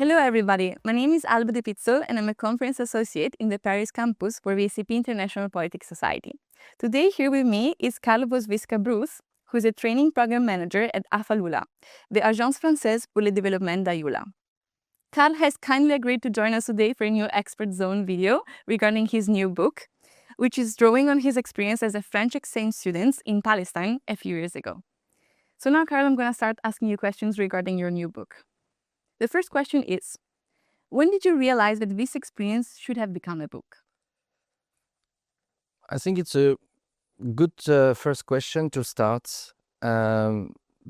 Hello everybody, my name is Alba De Pizzol and I'm a conference associate in the Paris campus for the ESCP International Politics Society. Today here with me is qu'il, Wozniczka-Brousse, who is a training program manager at AFALULA, the Agence Française pour le Développement d'Ayula. Qu'il has kindly agreed to join us today for a new Expert Zone video regarding his new book, which is drawing on his experience as a French exchange student in Palestine a few years ago. So now, Qu'il, I'm going to start asking you questions regarding your new book. The first question is, when did you realize that this experience should have become a book? I think it's a good first question to start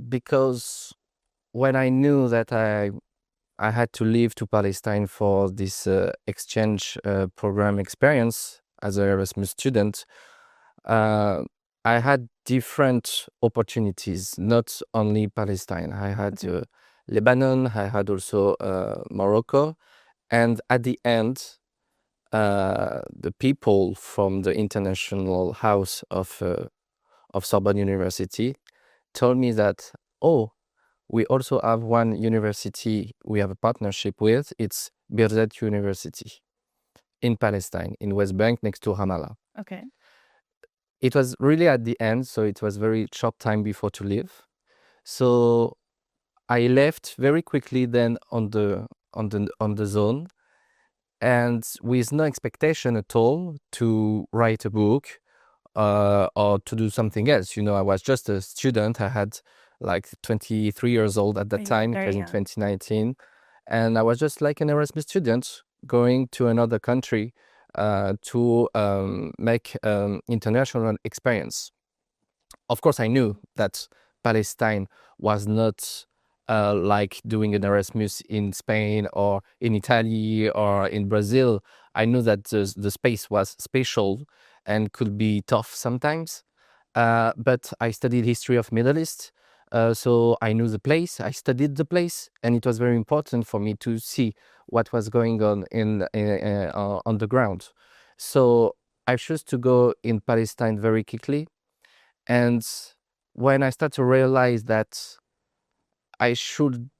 because when I knew that I had to leave to Palestine for this exchange program experience as an Erasmus student, I had different opportunities, not only Palestine. I had Lebanon, I had also Morocco, and at the end, the people from the International House of Sorbonne University told me that, we also have one university we have a partnership with. It's Birzeit University in Palestine, in West Bank, next to Ramallah. Okay. It was really at the end, so it was very short time before to leave. So I left very quickly then on the zone, and with no expectation at all to write a book or to do something else. You know, I was just a student. I had like 23 years old at that time, in 2019, and I was just like an Erasmus student going to another country to make international experience. Of course, I knew that Palestine was not like doing an Erasmus in Spain or in Italy or in Brazil. I knew that the space was special and could be tough sometimes. But I studied history of Middle East, so I knew the place. I studied the place, and it was very important for me to see what was going on on the ground. So I chose to go in Palestine very quickly, and when I started to realize that I should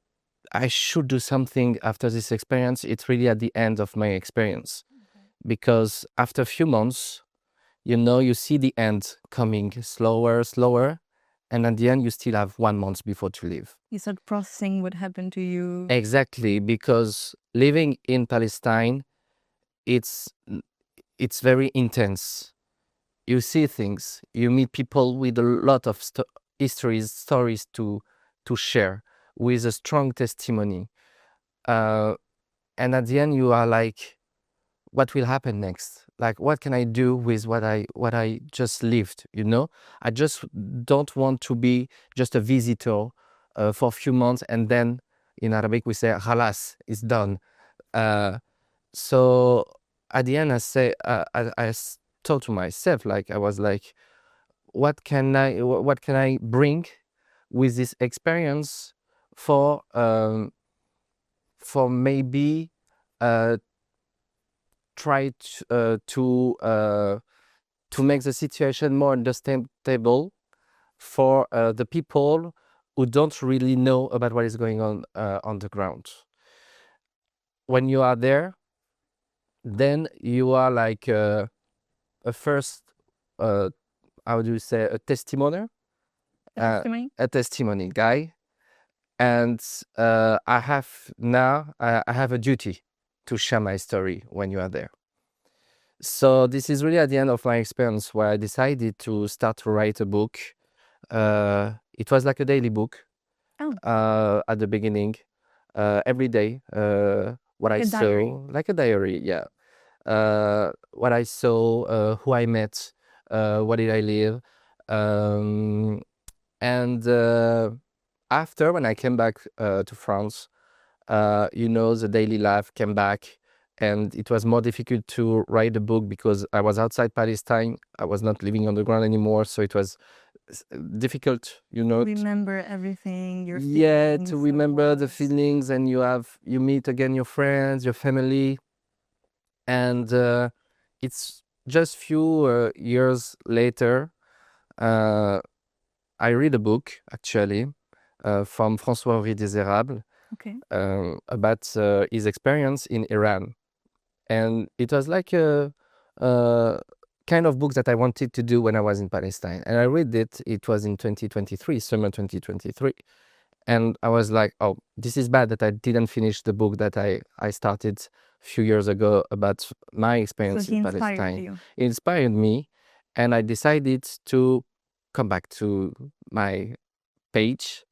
do something after this experience, it's really at the end of my experience. Okay. Because after a few months, you see the end coming slower, and at the end you still have 1 month before to leave. You start processing what happened to you. Exactly, because living in Palestine, it's very intense. You see things, you meet people with a lot of stories to share, with a strong testimony, and at the end you are like, what will happen next? Like, what can I do with what I just lived? I just don't want to be just a visitor for a few months, and then in Arabic we say "Khalas, it's done." So at the end I thought to myself, like, I was like, what can I bring with this experience for maybe try to make the situation more understandable for the people who don't really know about what is going on the ground. When you are there, then you are like a first, how do you say, a testimony? A testimony guy, and I have a duty to share my story when you are there. So this is really at the end of my experience where I decided to start to write a book. It was like a daily book. At the beginning, every day, what I saw, like a diary, yeah. What I saw, who I met, what did I live, and after, when I came back to France, the daily life came back, and it was more difficult to write a book because I was outside Palestine. I was not living on the ground anymore, so it was difficult, remember everything, your feelings. Yeah, to remember the feelings, and you meet again your friends, your family, and it's just few years later, I read a book actually from Français, Okay. about his experience in Iran. And it was like a kind of book that I wanted to do when I was in Palestine. And I read it. It was in 2023, summer 2023. And I was like, oh, this is bad that I didn't finish the book that I started a few years ago about my experience So he in inspired Palestine. you. It inspired me. And I decided to come back to my page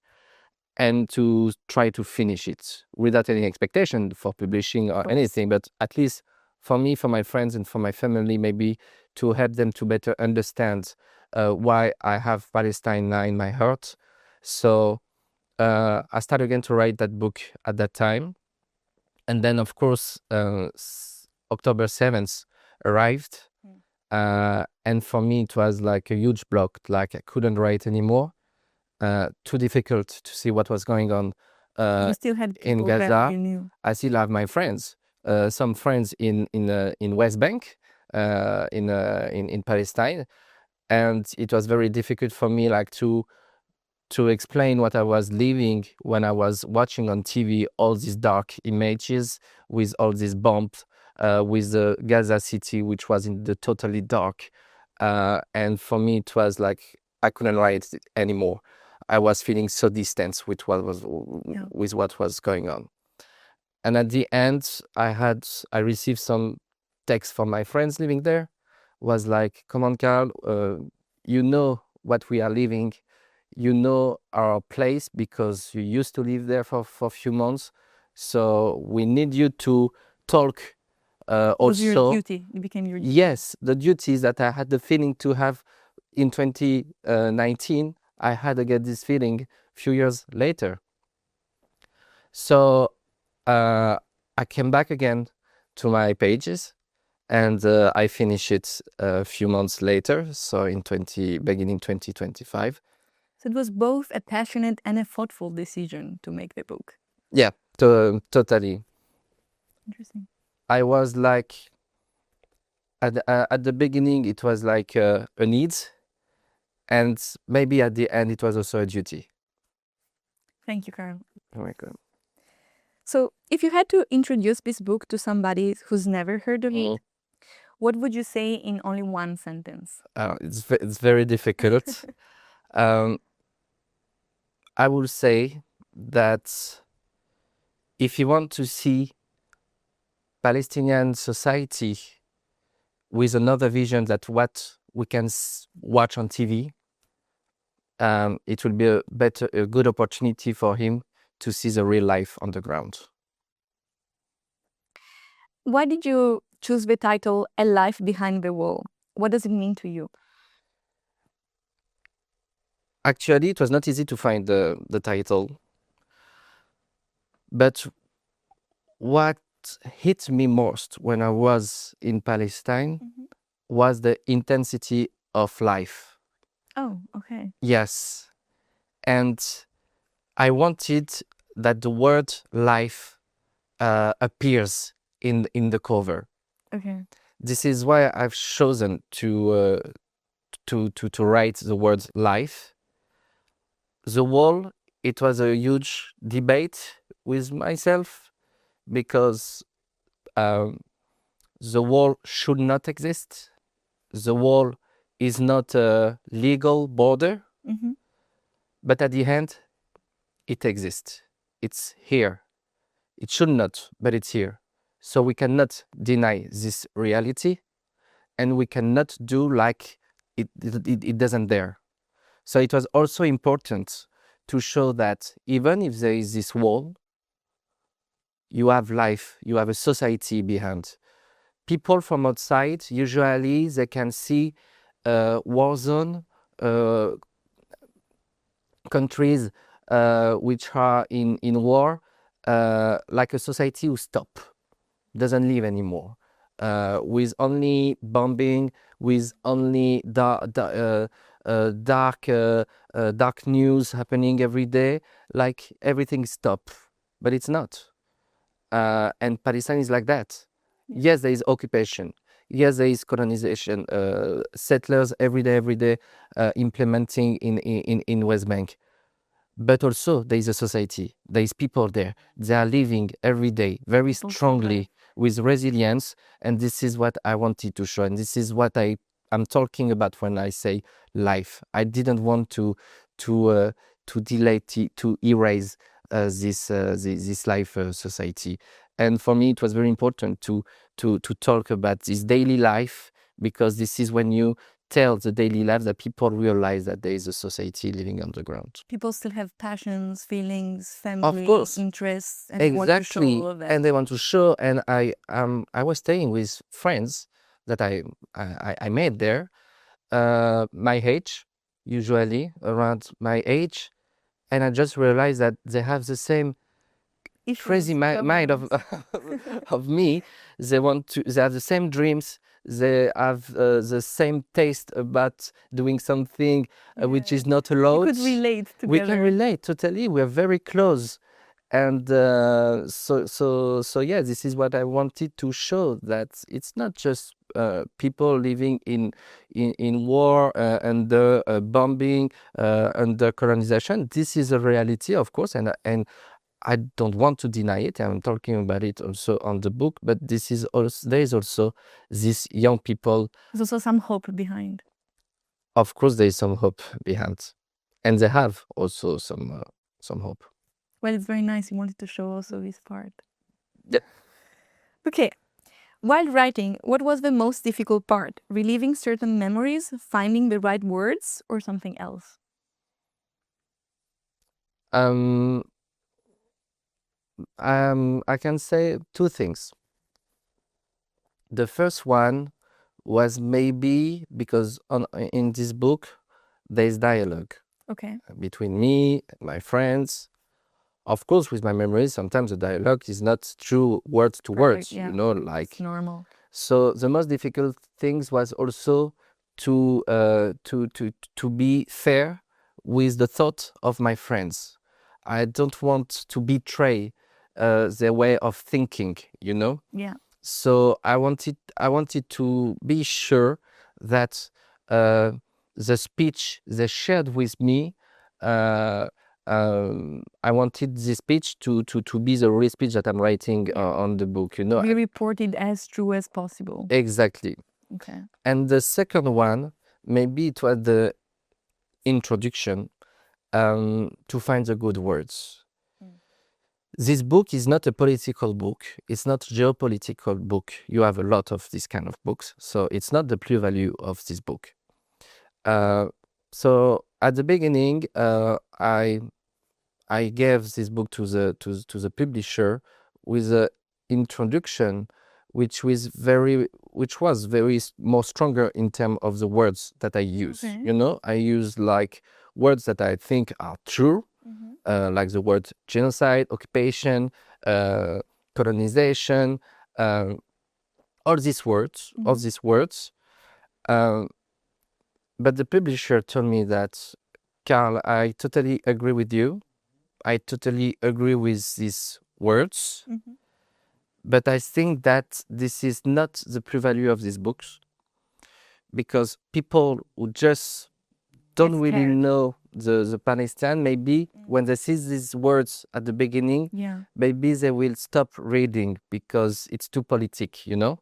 and to try to finish it without any expectation for publishing or course. anything, but at least for me, for my friends and for my family, maybe to help them to better understand why I have Palestine now in my heart. So I started again to write that book at that time. And then, of course, October 7th arrived. And for me, it was like a huge block, like I couldn't write anymore. Too difficult to see what was going on You still had in people that Gaza. you knew. I still have my friends, some friends in West Bank, in Palestine, and it was very difficult for me, like to explain what I was living when I was watching on TV all these dark images with all these bombs, with the Gaza city, which was in the totally dark, and for me it was like I couldn't write it anymore. I was feeling so distant with what was going on. And at the end, I received some text from my friends living there. Was like, come on, Carl, you know what we are living. You know our place because you used to live there for a few months. So we need you to talk It was your also. duty. It became your duty. Yes, the duties that I had the feeling to have in 2019, I had again this feeling a few years later. So I came back again to my pages, and I finished it a few months later, so beginning 2025. So it was both a passionate and a thoughtful decision to make the book. Yeah, totally. Interesting. I was like, at the beginning, it was like a need, and maybe at the end, it was also a duty. Thank you, Carl. You're welcome. So if you had to introduce this book to somebody who's never heard of it, what would you say in only one sentence? It's very difficult. I will say that if you want to see Palestinian society with another vision that what we can watch on TV, it will be a good opportunity for him to see the real life on the ground. Why did you choose the title A Life Behind the Wall? What does it mean to you? Actually, it was not easy to find the title. But what hit me most when I was in Palestine was the intensity of life. Oh, okay. Yes. And I wanted that the word life appears in the cover. Okay. This is why I've chosen to write the word life. The wall, it was a huge debate with myself because the wall should not exist. The wall is not a legal border, but at the end, it exists. It's here. It should not, but it's here. So we cannot deny this reality, and we cannot do like it doesn't there. So it was also important to show that even if there is this wall, you have life, you have a society behind. People from outside, usually they can see war zone, countries which are in war, like a society who stop, doesn't live anymore, with only bombing, with only dark news happening every day, like everything stop, but it's not. And Palestine is like that. Yes, there is occupation. Yes, there is colonization. Settlers every day, implementing in West Bank. but also there is a society, there is people there, they are living every day very strongly with resilience, and this is what I wanted to show, and this is what I'm talking about when I say life. I didn't want to delay, to erase this life society. And for me, it was very important to talk about this daily life, because this is when you tell the daily life that people realize that there is a society living on the ground. People still have passions, feelings, family, Of course. interests, and they want to show all of that. And they want to show. And I was staying with friends that I made there, my age, usually around my age, and I just realized that they have the same crazy mind of me. They have the same dreams. They have the same taste about doing something which is not allowed. You could relate together. We can relate totally. We are very close, and so yeah, this is what I wanted to show, that it's not just people living in war, under bombing, under colonization. This is a reality, of course, and I don't want to deny it. I'm talking about it also on the book, but this is also, there is also these young people. There's also some hope behind. Of course, there is some hope behind, and they have also some hope. Well, it's very nice. You wanted to show also this part. Yeah. Okay. While writing, what was the most difficult part? Reliving certain memories, finding the right words, or something else? I can say two things. The first one was maybe because in this book there is dialogue. Okay. Between me and my friends. Of course, with my memories, sometimes the dialogue is not true word to word, yeah. you know, like. It's normal. So the most difficult things was also to be fair with the thought of my friends. I don't want to betray their way of thinking, you know. Yeah. So I wanted to be sure that the speech they shared with me, I wanted this speech to be the real speech that I'm writing on the book, you know. Be reported as true as possible. Exactly. Okay. And the second one, maybe it was the introduction, to find the good words. This book is not a political book. It's not a geopolitical book. You have a lot of this kind of books, so it's not the plus-value of this book. So at the beginning, I gave this book to the publisher with an introduction, which was very more stronger in terms of the words that I use. Okay. You know, I use like words that I think are true, like the word genocide, occupation, colonization, all these words. But the publisher told me that, Carl, I totally agree with you. I totally agree with these words. But I think that this is not the plus-value of these books, because people who just don't really know the Palestine, maybe when they see these words at the beginning, maybe they will stop reading because it's too politic, you know.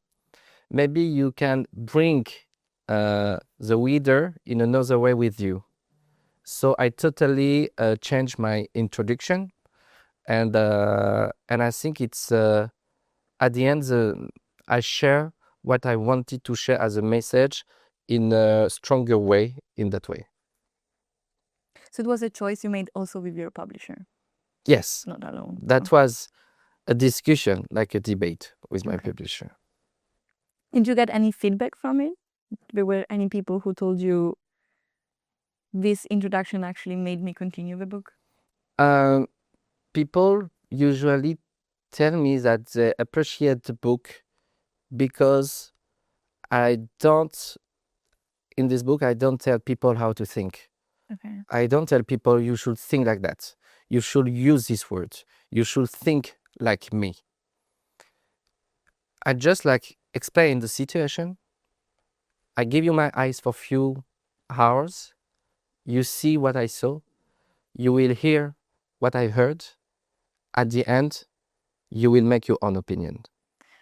Maybe you can bring the reader in another way with you. So I totally changed my introduction, and I think it's at the end I share what I wanted to share as a message in a stronger way, in that way. So it was a choice you made also with your publisher? Yes. Not alone? That was a discussion, like a debate with my publisher. Did you get any feedback from it? There were any people who told you, this introduction actually made me continue the book? People usually tell me that they appreciate the book because in this book, I don't tell people how to think. Okay. I don't tell people you should think like that. You should use these words. You should think like me. I just like explain the situation. I give you my eyes for few hours. You see what I saw. you will hear what I heard. At the end, you will make your own opinion.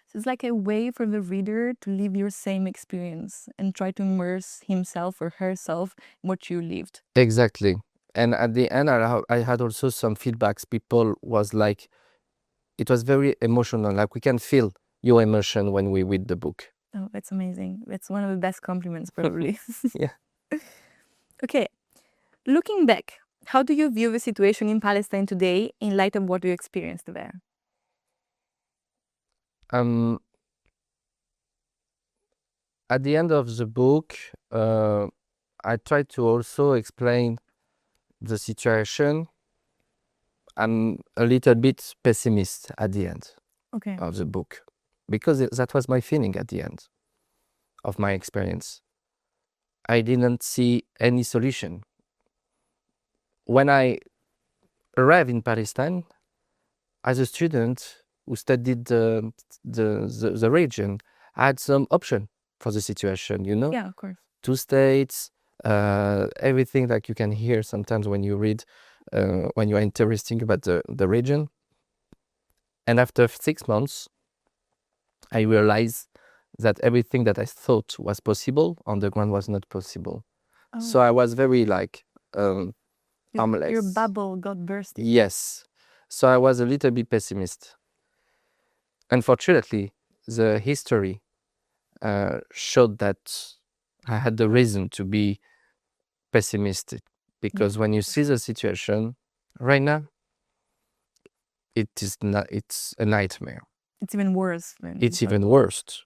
So it's like a way for the reader to live your same experience and try to immerse himself or herself in what you lived. Exactly. And at the end, I had also some feedbacks. People was like, it was very emotional. Like we can feel your emotion when we read the book. Oh, that's amazing. That's one of the best compliments, probably. Yeah. Okay. Looking back, how do you view the situation in Palestine today in light of what you experienced there? At the end of the book, I tried to also explain the situation. I'm a little bit pessimist at the end Okay. of the book because that was my feeling at the end of my experience. I didn't see any solution. When I arrived in Palestine as a student who studied the region, I had some option for the situation, Yeah, of course. 2 states, everything like you can hear sometimes when you read, when you are interested about the region. And after 6 months, I realized that everything that I thought was possible on the ground was not possible. Oh. So I was very like harmless. Your bubble got bursted. Yes. So I was a little bit pessimist. Unfortunately, the history showed that I had the reason to be pessimistic because when you see the situation right now, it's a nightmare. It's even worse. It's even worse.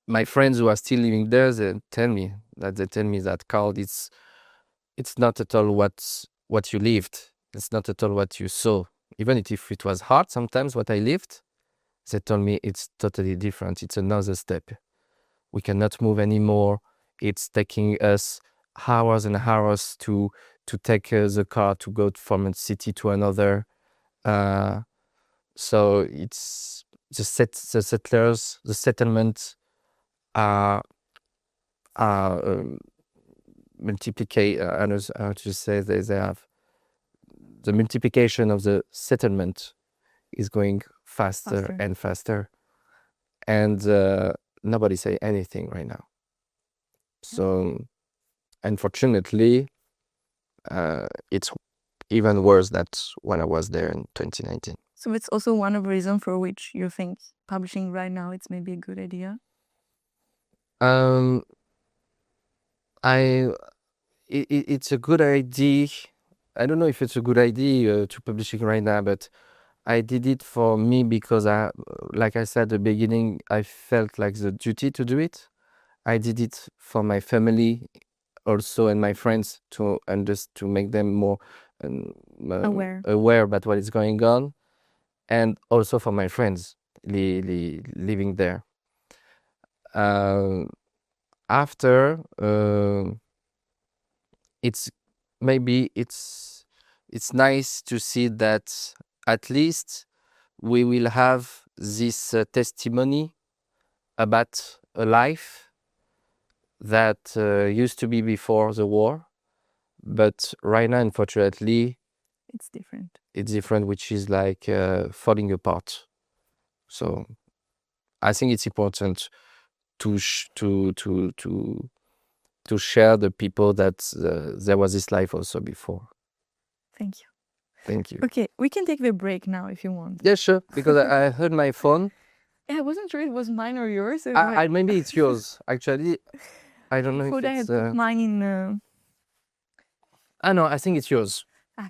My friends who are still living there, they tell me that Carl, it's not at all what you lived. It's not at all what you saw. Even if it was hard sometimes what I lived, they told me it's totally different. It's another step. We cannot move anymore. It's taking us hours and hours to take the car to go from a city to another. So it's the settlers, the settlement are multiply. How to say they have the multiplication of the settlement is going faster and faster, and nobody say anything right now. So unfortunately, it's even worse than when I was there in 2019. So it's also one of the reasons for which you think publishing right now it's maybe a good idea? It's a good idea. I don't know if it's a good idea to publishing right now, but I did it for me because like I said at the beginning, I felt like the duty to do it. I did it for my family also and my friends to make them more aware about what is going on, and also for my friends living there. After it's nice to see that at least we will have this testimony about a life that used to be before the war, but right now, unfortunately, it's different. It's different, which is like falling apart. So I think it's important to share the people that there was this life also before. Thank you. Thank you. Okay, we can take the break now if you want. Yeah, sure. Because I heard my phone. Yeah, I wasn't sure it was mine or yours. Maybe it's yours. Actually, I don't know if I had put mine in. No, I think it's yours.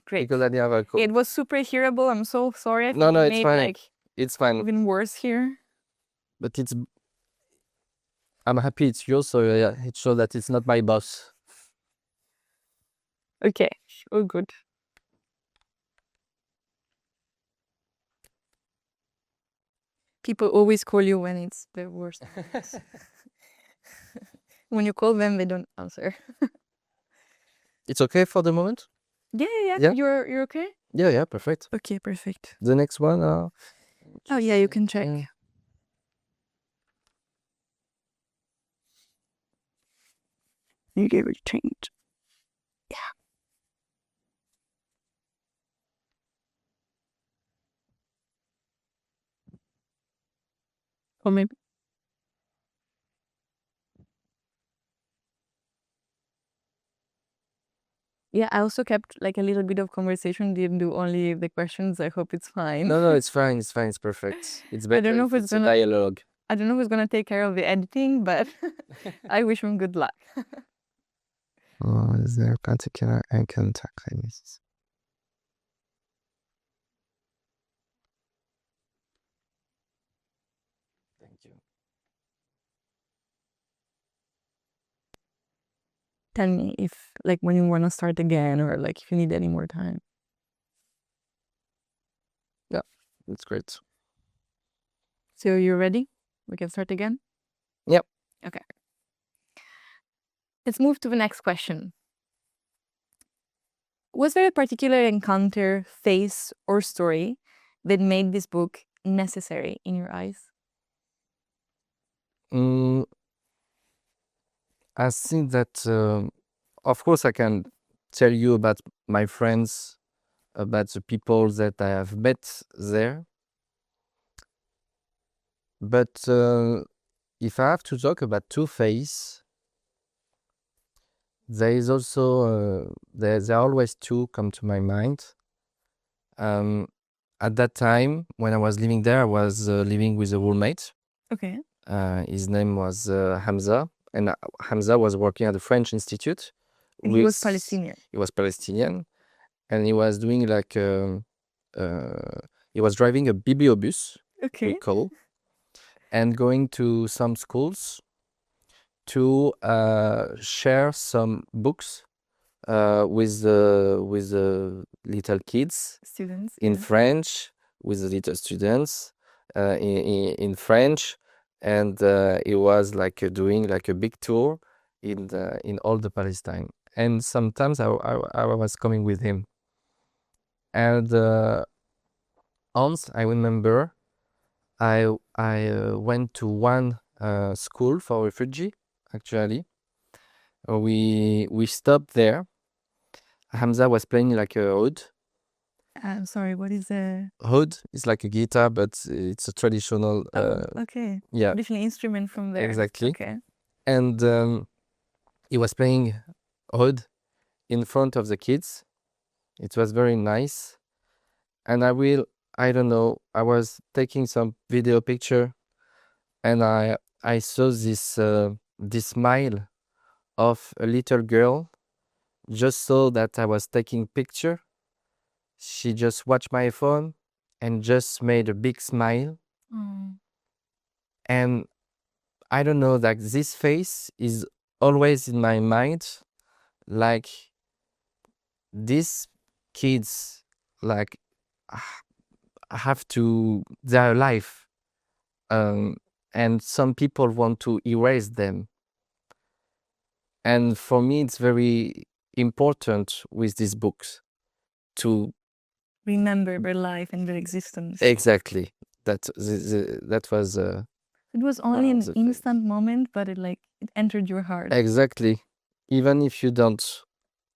Great. Because I didn't have a code. It was super hearable. I'm so sorry. No, it's fine. It's fine. Even worse here. But I'm happy it's yours, so yeah, it shows that it's not my boss. Okay, all good. People always call you when it's the worst. When you call them, they don't answer. It's okay for the moment? Yeah. You're okay? Yeah, perfect. Okay, perfect. The next one? Oh yeah, you can check. You gave it change. Yeah. Or maybe. Yeah, I also kept like a little bit of conversation, didn't do only the questions. I hope it's fine. No, it's fine. It's fine. It's perfect. It's I better don't know if if it's it's a gonna dialogue. I don't know who's gonna take care of the editing, but I wish him good luck. Is there a particular encounter? Thank you. Tell me if like when you wanna start again or like if you need any more time. Yeah, that's great. So you're ready? We can start again? Yep. Okay. Let's move to the next question. Was there a particular encounter, phase, or story that made this book necessary in your eyes? I think that, of course, I can tell you about my friends, about the people that I have met there. But if I have to talk about two phases, there is also there are always two come to my mind. At that time, when I was living there, I was living with a roommate. Okay. His name was Hamza, and Hamza was working at the French Institute. And he was Palestinian. He was Palestinian, and he was doing like he was driving a bibliobus, we Okay. call, and going to some schools to share some books with the little kids Students. in yeah. French, with the little students in French, and he was like doing like a big tour in all the Palestine. And sometimes I was coming with him. And once I remember, I went to one school for refugee. Actually, we stopped there. Hamza was playing like a oud. I'm sorry, what is the... Oud is like a guitar, but it's a traditional. okay. Yeah, Traditional instrument from there. exactly. Okay. And he was playing oud in front of the kids. It was very nice. And I don't know, I was taking some video picture, and I saw this smile of a little girl. Just saw that I was taking picture. She just watched my phone and just made a big smile. Mm. And I don't know, like this face is always in my mind. Like these kids, like have to their life, and some people want to erase them. And for me, it's very important with these books to Remember their life and their existence. exactly that was It was only an the instant moment, but it entered your heart. exactly. Even if you don't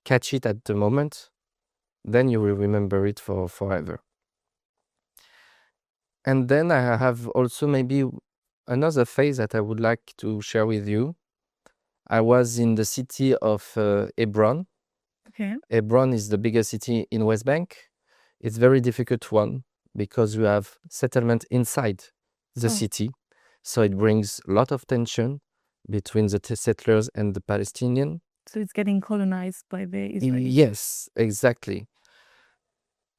catch it at the moment, then you will remember it for forever. And then I have also maybe another phase that I would like to share with you. I was in the city of Hebron. Okay. Hebron is the biggest city in West Bank. It's very difficult one because you have settlement inside the city. So it brings a lot of tension between the settlers and the Palestinians. So it's getting colonized by the Israelis. Yes, exactly.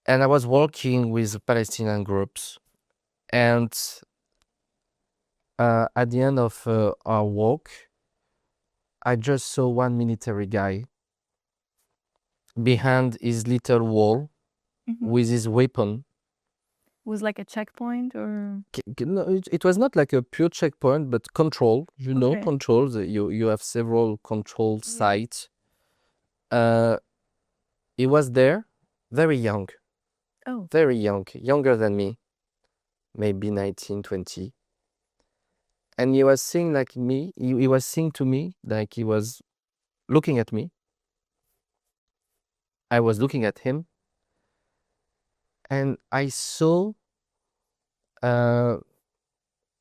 And I was working with Palestinian groups. And at the end of our walk, I just saw one military guy behind his little wall with his weapon. Was like a checkpoint or? No, it was not like a pure checkpoint, but control. You know, Okay. controls. You have several control sites. He was there, very young. Oh. Very young, younger than me, maybe 19, 20. And he was saying like me. He was saying to me like he was looking at me. I was looking at him, and I saw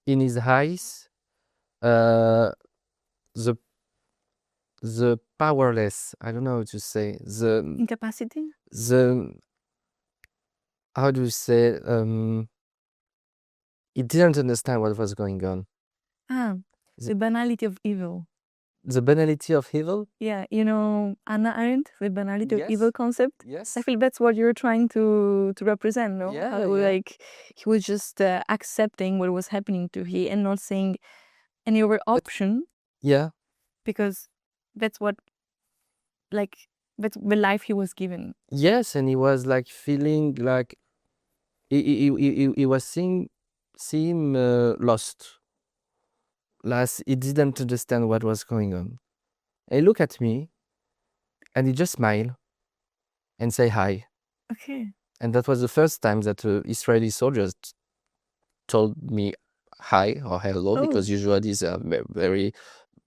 in his eyes, uh, the powerless, I don't know how to say, Incapacity? how do you say, he didn't understand what was going on. The banality of evil. The banality of evil? Yeah, Anna Arendt, the banality of Yes. evil concept. Yes. I feel that's what you're trying to represent, no? Yeah, How, yeah. like, he was just accepting what was happening to him and not saying any other option, Yeah. because that's what, that's the life he was given. Yes, and he was like feeling like he was seeing lost. He didn't understand what was going on. And he looked at me, and he just smiled and say hi. Okay. And that was the first time that Israeli soldiers told me hi or hello, because usually these are very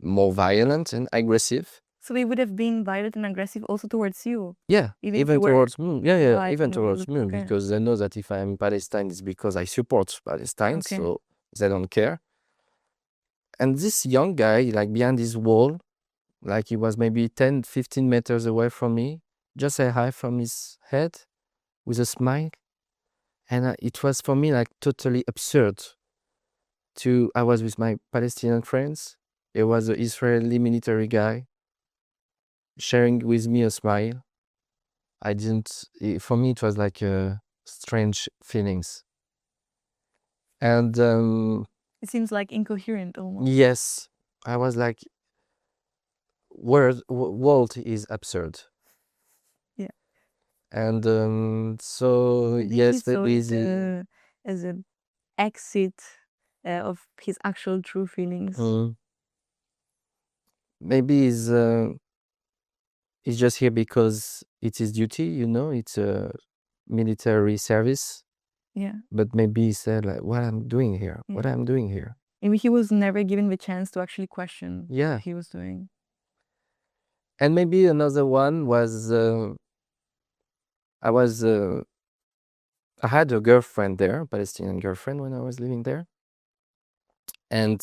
more violent and aggressive. So they would have been violent and aggressive also towards you? Yeah, Even if even you were towards me. Yeah, alive even in the towards middle. me, Okay. because they know that if I'm in Palestine, it's because I support Palestine, Okay. so they don't care. And this young guy, like behind this wall, like he was maybe 10, 15 meters away from me, just said hi from his head with a smile. And it was for me like totally absurd. I was with my Palestinian friends. It was an Israeli military guy sharing with me a smile. For me, it was like strange feelings. And it seems like incoherent almost. yes, I was like, world is absurd. Yeah. And so, yes, So very it, easy. as an exit of his actual true feelings. Maybe he's just here because it's his duty, it's a military service. Yeah. But maybe he said, like, what I'm doing here, what I'm doing here. Maybe he was never given the chance to actually question Yeah. what he was doing. And maybe another one was, I had a girlfriend there, a Palestinian girlfriend, when I was living there. And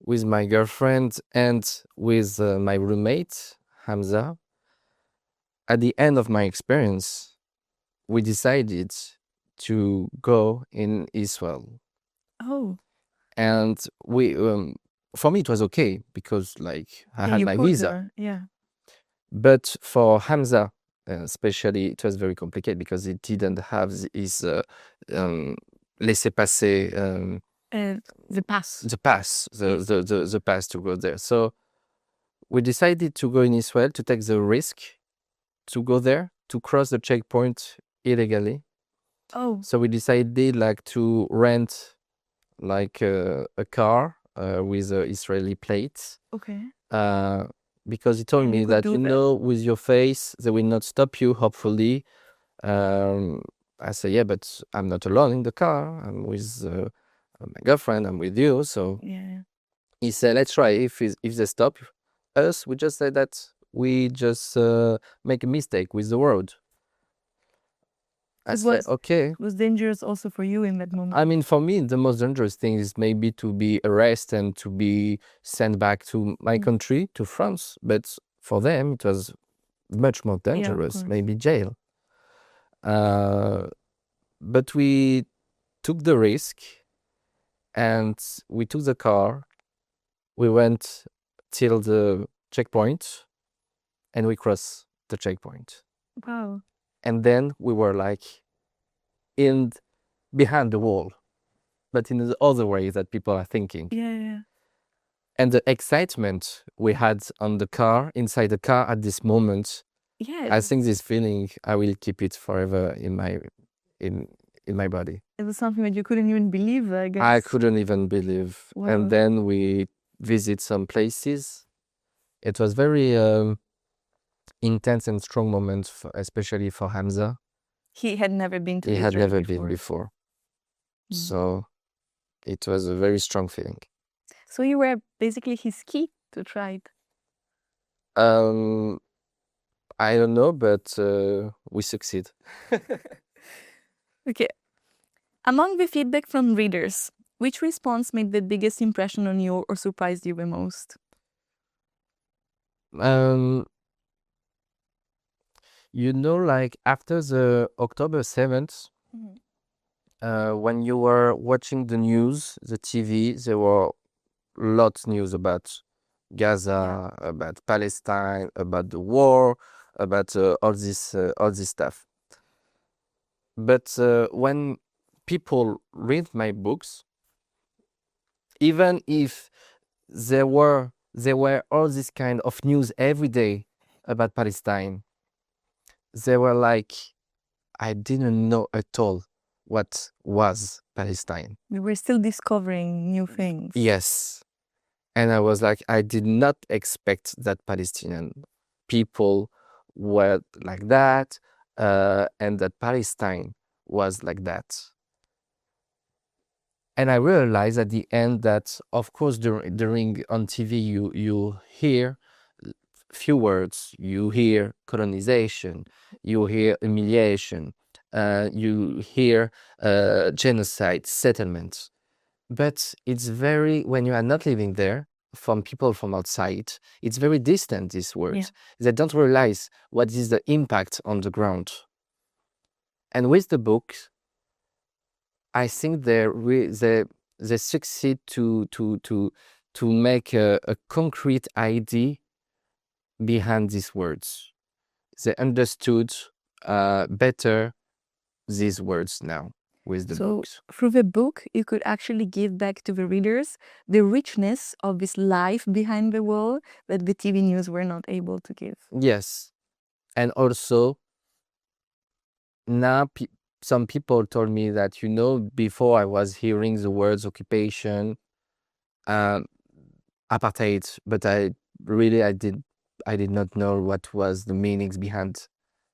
with my girlfriend and with my roommate, Hamza, at the end of my experience, we decided to go in Israel. Oh. And we, for me, it was okay because, like, I had my visa. Yeah. But for Hamza, especially, it was very complicated because he didn't have his laissez-passer. The pass. The pass, the pass to go there. So we decided to go in Israel, to take the risk to go there, to cross the checkpoint illegally. Oh. So we decided like to rent like a car with Israeli plates. Okay. Because he told me that, with your face, they will not stop you, hopefully. I said, yeah, but I'm not alone in the car. I'm with my girlfriend, I'm with you. So yeah. He said, let's try. If they stop us, we just say that we just make a mistake with the road. I said, okay. It was dangerous also for you in that moment. I mean, for me, the most dangerous thing is maybe to be arrested and to be sent back to my country, to France. But for them, it was much more dangerous, maybe jail. But we took the risk and we took the car. We went till the checkpoint and we crossed the checkpoint. Wow. And then we were like behind the wall, but in the other way that people are thinking. Yeah. And the excitement we had inside the car at this moment, I think this feeling, I will keep it forever in my body. It was something that you couldn't even believe, I guess. I couldn't even believe. Wow. And then we visit some places. It was very intense and strong moment, especially for Hamza. He had never been to Israel. He had never been before. So it was a very strong feeling. So you were basically his key to try it? I don't know, but we succeed. Okay. Among the feedback from readers, Which response made the biggest impression on you or surprised you the most? Like after the October 7th, when you were watching the news, the TV, there were lots news about Gaza, about Palestine, about the war, about all this stuff. But when people read my books, even if there were all this kind of news every day about Palestine, they were like, I didn't know at all what was Palestine. We were still discovering new things. Yes. And I was like, I did not expect that Palestinian people were like that, and that Palestine was like that. And I realized at the end that, of course, during on TV, you hear few words. You hear colonization, you hear humiliation, you hear genocide, settlement. But it's very, when you are not living there, from people from outside, it's very distant, these words. They don't realize what is the impact on the ground. And with the book, I think they succeed to make a concrete idea behind these words. They understood better these words now with the books. Through the book, you could actually give back to the readers the richness of this life behind the wall that the TV news were not able to give. Yes. And also, now some people told me that, before I was hearing the words occupation, apartheid, but I did not know what was the meanings behind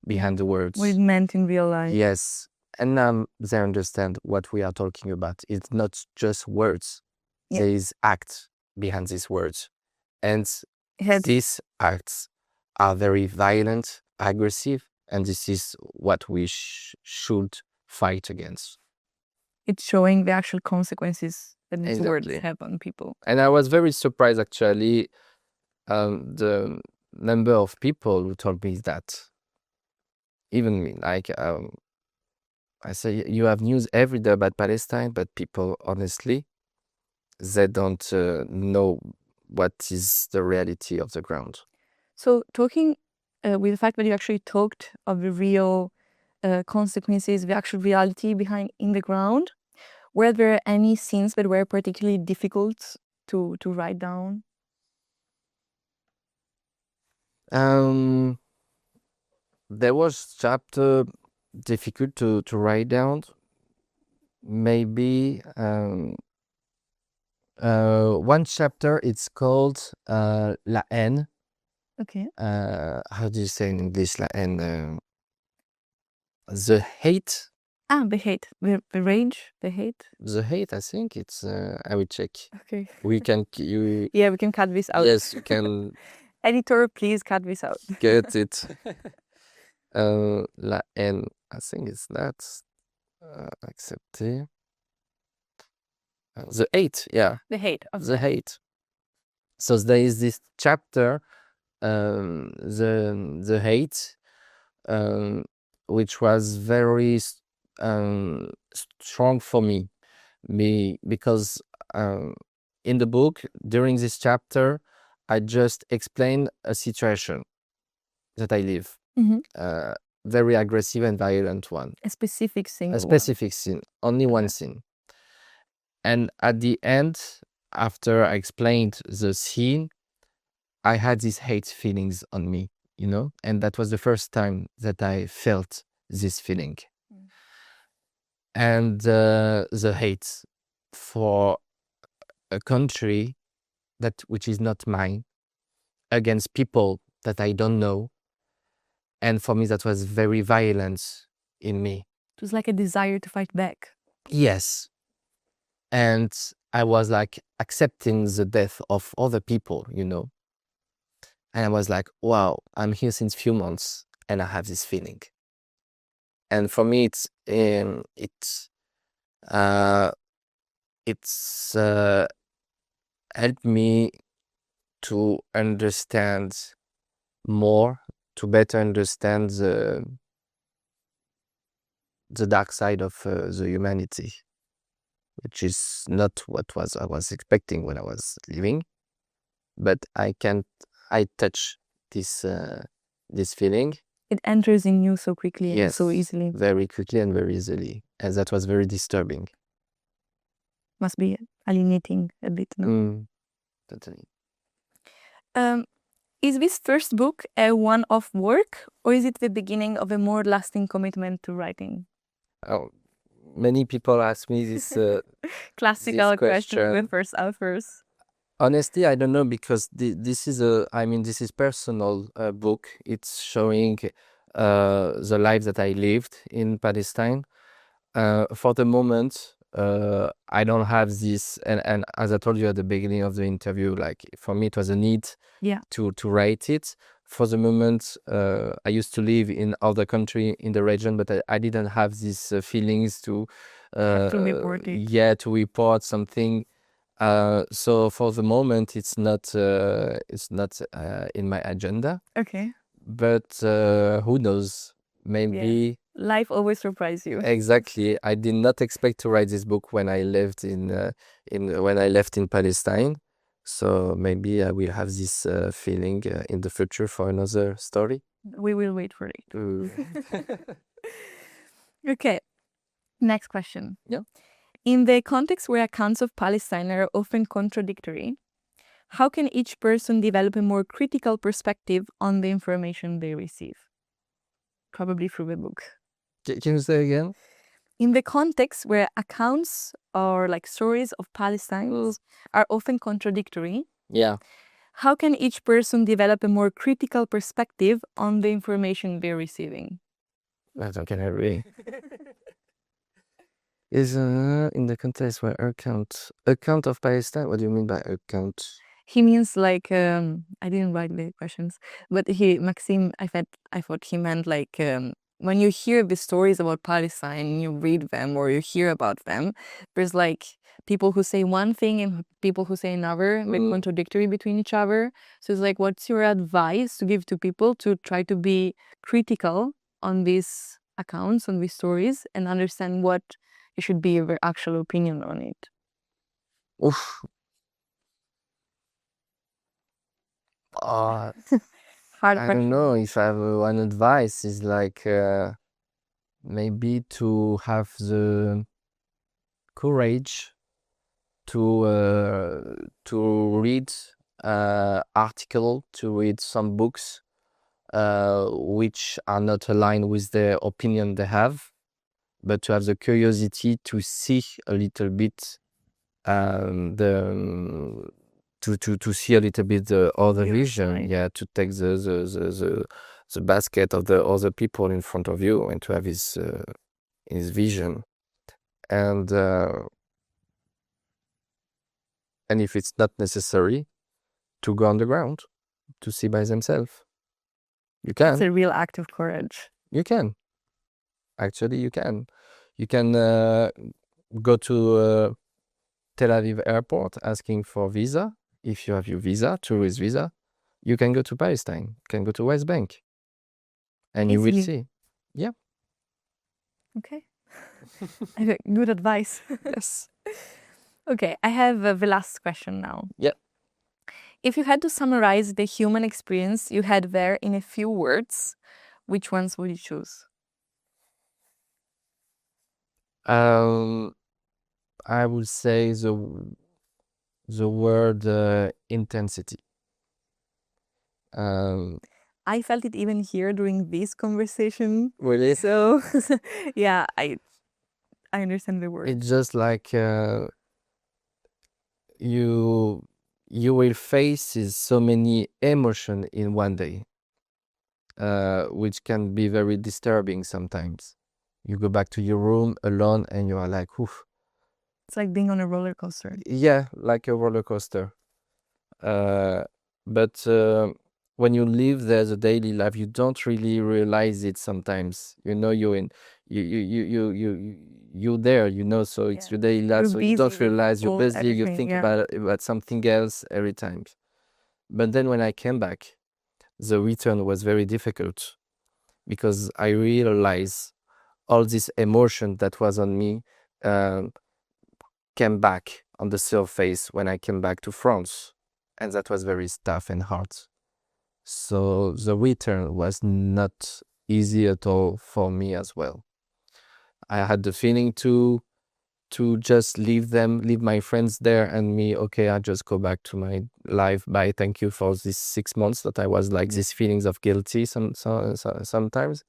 the words. What it meant in real life. Yes. And now they understand what we are talking about. It's not just words. There is act behind these words. And these acts are very violent, aggressive, and this is what we should fight against. It's showing the actual consequences that these words have on people. And I was very surprised, actually, the number of people who told me that. Even me, like, I say, you have news every day about Palestine, but people, honestly, they don't know what is the reality of the ground. So talking with the fact that you actually talked of the real consequences, the actual reality behind in the ground, were there any scenes that were particularly difficult to write down? There was chapter difficult to write down. Maybe one chapter, it's called La haine. Okay. How do you say in English la haine? The hate. The hate, the rage, the hate. The hate, I think it's. I will check. Okay. We can. Yeah, we can cut this out. Yes, you can. Editor, please cut this out. Get it. La haine, I think it's that. Accepter. The hate, yeah. The hate. Okay. The hate. So there is this chapter, the hate, which was very strong for me, because in the book, during this chapter, I just explained a situation that I live. Very aggressive and violent one. A specific scene. A specific scene. Only one scene. And at the end, after I explained the scene, I had these hate feelings on me, and that was the first time that I felt this feeling. And the hate for a country which is not mine, against people that I don't know. And for me, that was very violent in me. It was like a desire to fight back. Yes. And I was like accepting the death of other people, And I was like, wow, I'm here since few months and I have this feeling. And for me, it's helped me to understand more, to better understand the dark side of the humanity, which is not what I was expecting when I was living, but I touch this feeling. It enters in you so quickly and Yes, so easily. very quickly and very easily, and that was very disturbing. Must be alienating a bit, no? Totally. Is this first book a one-off work, or is it the beginning of a more lasting commitment to writing? Oh, many people ask me this Classical this question with first authors. Honestly, I don't know, because this is personal book. It's showing the life that I lived in Palestine. For the moment, I don't have this, and as I told you at the beginning of the interview, like for me it was a need to write it. For the moment, I used to live in other country in the region, but I didn't have these feelings to report it. Yeah, to report something. So for the moment, it's not in my agenda. Okay. But who knows? Maybe life always surprises you. Exactly. I did not expect to write this book when I left in Palestine. So maybe I will have this feeling in the future for another story. We will wait for it. Okay. Next question. Yeah. In the context where accounts of Palestine are often contradictory, how can each person develop a more critical perspective on the information they receive? Probably through the book. Can you say again? In the context where accounts or like stories of Palestine are often contradictory, how can each person develop a more critical perspective on the information they're receiving? That's okay, I read. Is in the context where account of Palestine. What do you mean by account? He means like I didn't write the questions, but Maxime, I thought he meant like when you hear the stories about Palestine, you read them or you hear about them, there's like people who say one thing and people who say another, they're contradictory between each other. So it's like, what's your advice to give to people to try to be critical on these accounts, on these stories, and understand what it should be your actual opinion on it? Oof. Hard I don't know if I have one advice. Is like maybe to have the courage to read article, to read some books which are not aligned with the opinion they have, but to have the curiosity to see a little bit to see a little bit the other vision, to take the basket of the other people in front of you and to have his vision, and if it's not necessary, to go on the ground to see by themselves. You can. It's a real act of courage. You can. Actually, you can. You can go to Tel Aviv airport asking for visa. If you have your visa, tourist visa, you can go to Palestine, can go to West Bank, and you will see. Yeah. Okay. Good advice. Yes. Okay, I have the last question now. Yeah. If you had to summarize the human experience you had there in a few words, which ones would you choose? I would say the word intensity. I felt it even here during this conversation. Really? So, yeah, I understand the word. It's just like you will face so many emotions in one day, which can be very disturbing sometimes. You go back to your room alone and you are like, oof. It's like being on a roller coaster. Yeah, like a roller coaster. But when you live there, the daily life, you don't really realize it sometimes. You're there, so it's your daily life, You're so you don't busy with realize you're all busy, you everything, think yeah. about something else every time. But then when I came back, the return was very difficult because I realized all this emotion that was on me came back on the surface when I came back to France. And that was very tough and hard. So the return was not easy at all for me as well. I had the feeling to just leave my friends there and me, okay, I just go back to my life. Bye, thank you for these 6 months that I was like these feelings of guilty sometimes.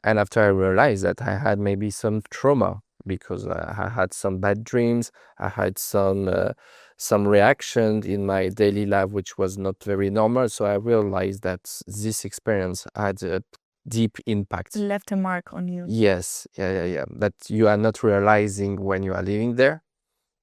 And after I realized that I had maybe some trauma because I had some bad dreams, I had some reaction in my daily life which was not very normal. So I realized that this experience had a deep impact. Left a mark on you. Yes, yeah. That you are not realizing when you are living there,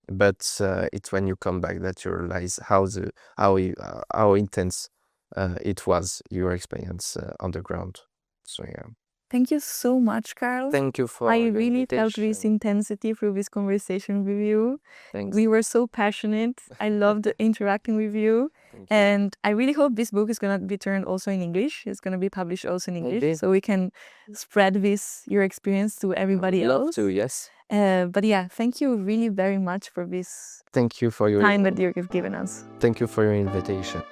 but it's when you come back that you realize how intense it was, your experience on the ground. So yeah. Thank you so much, Carl. Thank you for I your really felt this invitation. intensity through this conversation with you. Thanks. We were so passionate. I loved interacting with you. Thank you. And I really hope this book is going to be turned also in English. It's going to be published also in English. Maybe. So we can spread your experience to everybody Love else. to, yes. But yeah, thank you really very much for this Thank you for your time that you've given us. Thank you for your invitation.